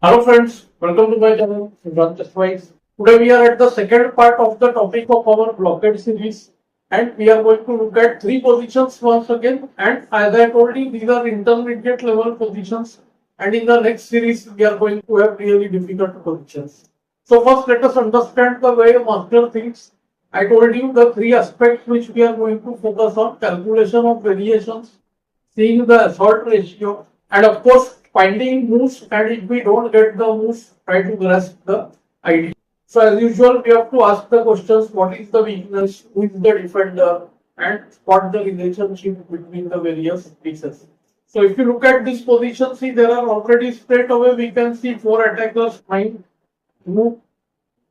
Hello friends, welcome to my channel, SushantChessWise. Today we are at the second part of the topic of our blockade series and we are going to look at three positions once again, and as I told you these are intermediate level positions, and in the next series we are going to have really difficult positions. So first let us understand the way master thinks. I told you the three aspects which we are going to focus on: calculation of variations, seeing the assort ratio, and of course finding moves, and if we don't get the moves, try to grasp the idea. So as usual, we have to ask the questions: what is the weakness, who is the defender, and what the relationship between the various pieces. So if you look at this position, see there are already straight away we can see four attackers, nine, move,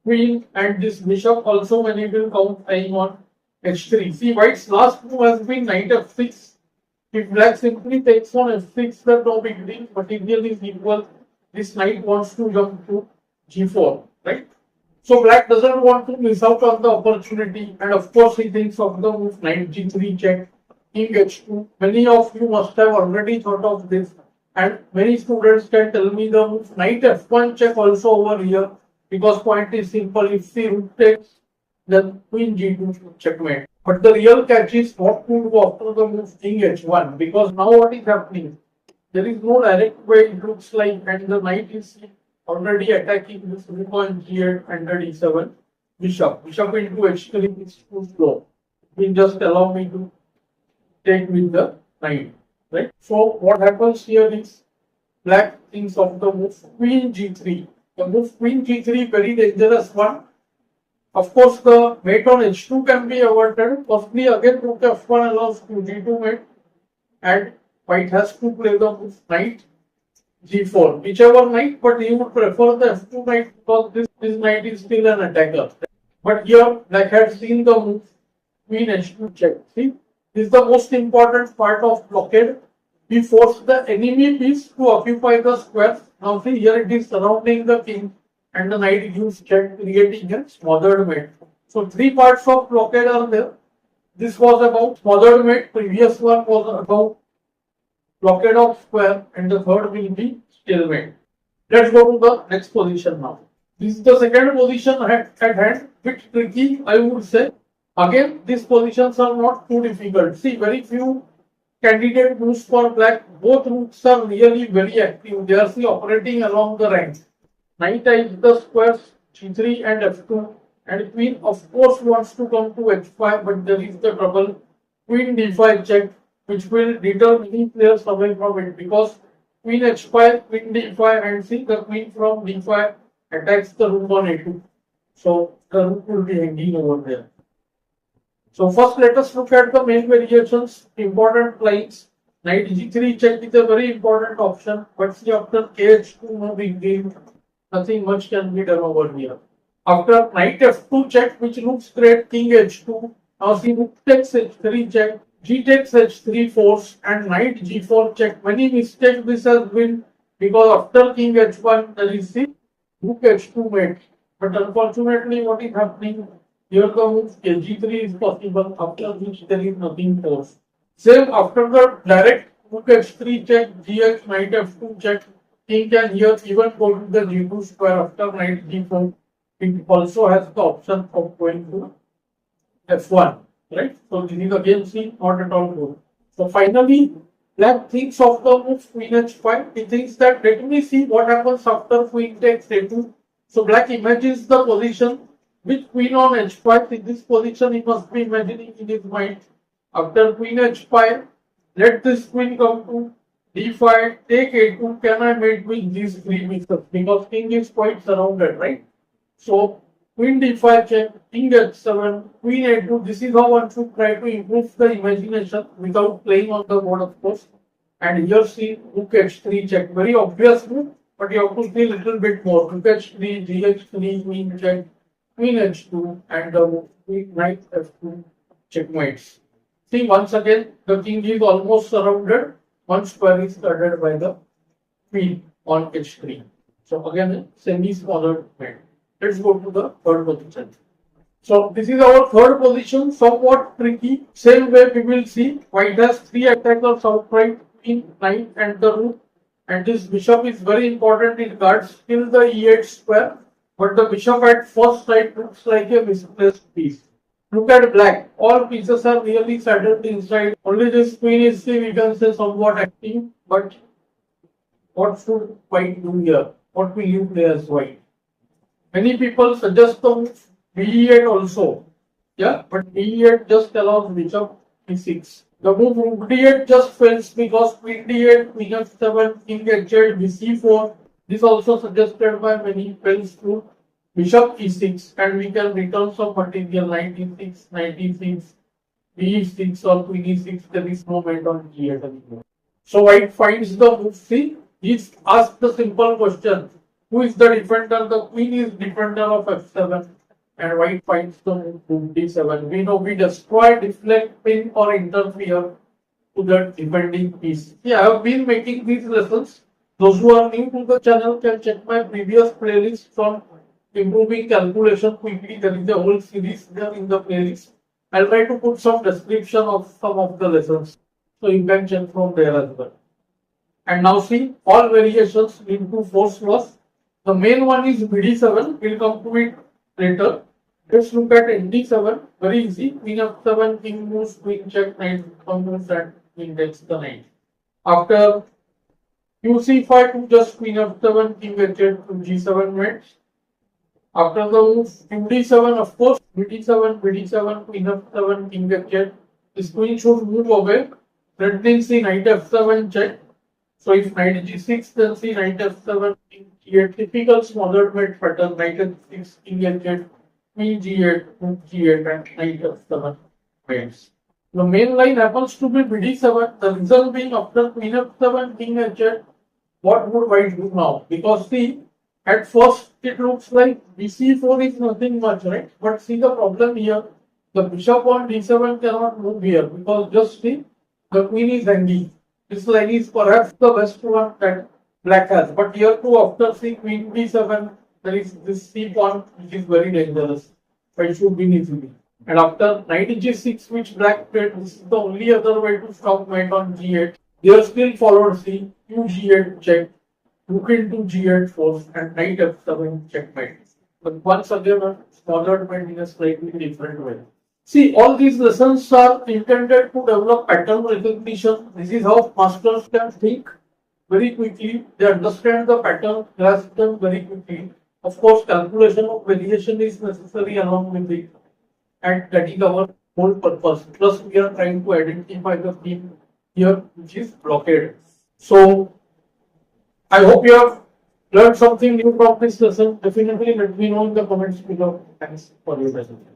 queen, and this bishop also when it will count time on h3. See white's last move has been knight f6. If black simply takes on f6, then no big deal. Material is equal. This knight wants to jump to g4, right? So black doesn't want to miss out on the opportunity, and of course he thinks of the move knight g3 check, king h2. Many of you must have already thought of this, and many students can tell me the move knight f1 check also over here, because point is simple. If the rook takes, then queen g2 checkmate. But the real catch is what to do after the move king h1, because now what is happening? There is no direct way it looks like, and the knight is already attacking this rook on g8 and the d7 bishop. Bishop into h3 is too slow. It will just allow me to take with the knight, right? So what happens here is black thinks of the move queen g3. The move queen g3 very dangerous one. Of course, the mate on h2 can be avoided. Firstly, again, rook f1 allows g2 mate, and white has to play the move knight g4, whichever knight, but he would prefer the f2 knight because this knight is still an attacker. But here, black had seen the move queen h2 check. See, this is the most important part of blockade. We force the enemy piece to occupy the square. Now see, here it is surrounding the king, and the knight gives check, creating a smothered mate. So three parts of blockade are there. This was about smothered mate, previous one was about blockade of square, and the third will be stalemate. Let's go to the next position now. This is the second position at hand, bit tricky I would say. Again, these positions are not too difficult. See, very few candidate moves for black. Both rooks are really very active. They are operating along the rank. Knight takes the squares g3 and f2, and queen of course wants to come to h5, but there is the trouble queen d5 check, which will deter many players away from it, because queen h5, queen d5, and see the queen from d5 attacks the rook on a2. So the rook will be hanging over there. So first let us look at the main variations, important lines. Knight g3 check is a very important option, but see after kh2 no big deal. Nothing much can be done over here. After knight f2 check, which looks great, king h2. Now see rook takes h3 check, g takes h3 force, and knight g4 check. Many mistakes this has been, because after king h1 there is the rook h2 mate. But unfortunately what is happening here, the move g3 is possible, after which there is nothing force. Same after the direct rook h3 check, gh knight f2 check. King can here even go to the g2 square after knight g4. It also has the option of going to f1, right? So this is again seen not at all good. So finally, black thinks of the move queen h5. He thinks that let me see what happens after queen takes a2. So black imagines the position with queen on h5. In this position, he must be imagining in his mind after queen h5, let this queen come to d5, take a2, can I mate with these three pieces? Because king is quite surrounded, right? So queen d5 check, king h7, queen a2. This is how one should try to improve the imagination without playing on the board, of course. And here see rook h3 check. Very obvious move, but you have to see a little bit more. Rook h3, gh3, queen check, queen h2, and queen knight f2 checkmates. See, once again, the king is almost surrounded. One square is guarded by the queen on h3. So again, semi-smothered mate. Let's go to the third position. So this is our third position, somewhat tricky. Same way we will see white has three attackers outright, queen, knight, and the rook. and this bishop is very important. It guards till the e8 square, but the bishop at first sight looks like a misplaced piece. Look at black. All pieces are really settled inside. Only this queen is, we can say, somewhat active. But what should white do here? What will you play as white? Many people suggest the move b8 also. Yeah, but b8 just allows bishop e6. The move rook d8 just fails because queen d8, queen f7, king h8, bc4. This also suggested by many fails to bishop e6, and we can return some material knight e6, knight e6, b6 or queen e6. There is no mate on g8 anymore. So white finds the move c. He's asked the simple question: who is the defender? The queen is defender of f7, and white finds the move rook d7. We know we destroy, deflect, pin, or interfere to the defending piece. Yeah, I have been making these lessons. Those who are new to the channel can check my previous playlist from improving calculation quickly. There is a whole series there in the playlist. I'll try to put some description of some of the lessons, so you can check from there as well. And now see, all variations lead to force loss. The main one is bd7. We'll come to it later. Let's look at nd7. Very easy. Queen f7, king moves, queen check, knight moves, and queen takes the knight. After qc5 to just queen f7, king h8 to g7 mates. After the move qd7, of course, bd7, queen f7, king h8. This queen should move away. Threatening see knight f7 check. So if knight g6, then see knight f7, king g8. Typical smaller mate pattern, knight f6, king h8, queen g8, rook g8, and knight f7 mates. The main line happens to be bd7. The reason being, after queen f7, king h8, what would white do now? Because see, at first it looks like bc4 is nothing much, right? But see the problem here, the bishop on d7 cannot move here because just see, the queen is hanging. This line is perhaps the best one that black has. But here too, after see queen d7, there is this c pawn which is very dangerous. White should win easily. And after knight g6, which black played, this is the only other way to stop knight on g8. Here still followed c, q g8 check, rook into g8 force, and knight f7 checkmate. But once again, a smaller mate in a slightly different way. See, all these lessons are intended to develop pattern recognition. This is how masters can think very quickly. They understand the pattern, grasp them very quickly. Of course, calculation of variation is necessary along with it, and that is our whole purpose. Plus, we are trying to identify the theme here, which is blockade. So, I hope you have learned something new from this lesson. Definitely let me know in the comments below. Thanks for your attention.